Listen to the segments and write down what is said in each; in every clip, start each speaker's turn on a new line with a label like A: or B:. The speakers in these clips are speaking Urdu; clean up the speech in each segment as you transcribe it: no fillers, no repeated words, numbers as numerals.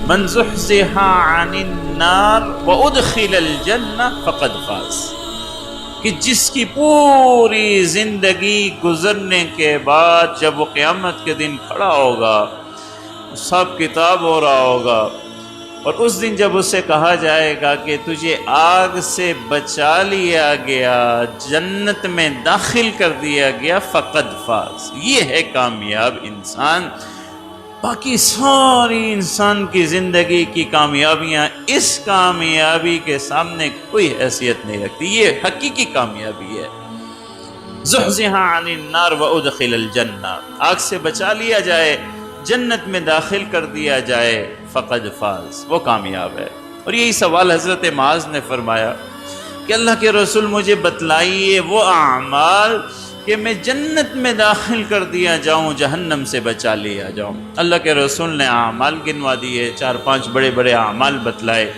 A: من زحزح عن النار وادخل الجنہ فقد فاز، کہ جس کی پوری زندگی گزرنے کے بعد جب وہ قیامت کے دن کھڑا ہوگا، حساب کتاب ہو رہا ہوگا، اور اس دن جب اسے کہا جائے گا کہ تجھے آگ سے بچا لیا گیا، جنت میں داخل کر دیا گیا، فقد فاز، یہ ہے کامیاب انسان۔ باقی ساری انسان کی زندگی کی کامیابیاں اس کامیابی کے سامنے کوئی حیثیت نہیں رکھتی، یہ حقیقی کامیابی ہے۔ زحزح عن النار وادخل الجنہ، آگ سے بچا لیا جائے، جنت میں داخل کر دیا جائے، فقد فاز، وہ کامیاب ہے۔ اور یہی سوال حضرت معاذ نے فرمایا کہ اللہ کے رسول مجھے بتلائیے وہ اعمال کہ میں جنت میں داخل کر دیا جاؤں، جہنم سے بچا لیا جاؤں۔ اللہ کے رسول نے اعمال گنوا دیے، 4-5 بڑے بڑے اعمال بتلائے،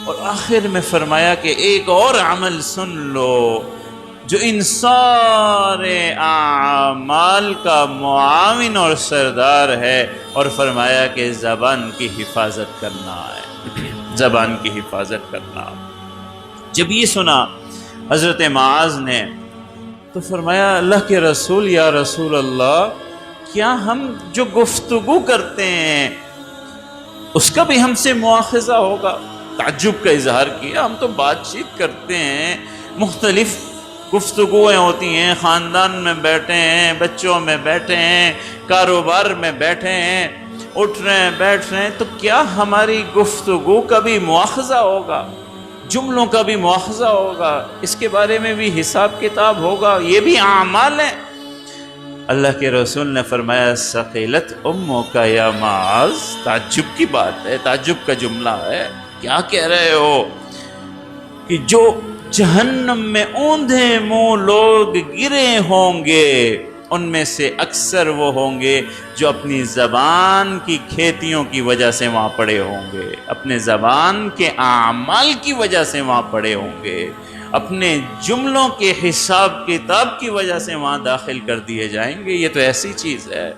A: اور آخر میں فرمایا کہ ایک اور عمل سن لو جو ان سارے اعمال کا معاون اور سردار ہے، اور فرمایا کہ زبان کی حفاظت کرنا ہے، زبان کی حفاظت کرنا۔ جب یہ سنا حضرت معاذ نے تو فرمایا اللہ کے رسول، یا رسول اللہ، کیا ہم جو گفتگو کرتے ہیں اس کا بھی ہم سے مواخذہ ہوگا؟ تعجب کا اظہار کیا، ہم تو بات چیت کرتے ہیں، مختلف گفتگویں ہوتی ہیں، خاندان میں بیٹھے ہیں، بچوں میں بیٹھے ہیں، کاروبار میں بیٹھے ہیں، اٹھ رہے ہیں، بیٹھ رہے ہیں، تو کیا ہماری گفتگو کا بھی مواخذہ ہوگا، جملوں کا بھی مواخذہ ہوگا، اس کے بارے میں بھی حساب کتاب ہوگا؟ یہ بھی اعمال ہیں۔ اللہ کے رسول نے فرمایا ثقلت امک یا معاذ، تعجب کی بات ہے، تعجب کا جملہ ہے، کیا کہہ رہے ہو کہ جو جہنم میں اوندھے منہ لوگ گرے ہوں گے ان میں سے اکثر وہ ہوں گے جو اپنی زبان کی کھیتیوں کی وجہ سے وہاں پڑے ہوں گے، اپنے زبان کے اعمال کی وجہ سے وہاں پڑے ہوں گے، اپنے جملوں کے حساب کتاب کی وجہ سے وہاں داخل کر دیے جائیں گے۔ یہ تو ایسی چیز ہے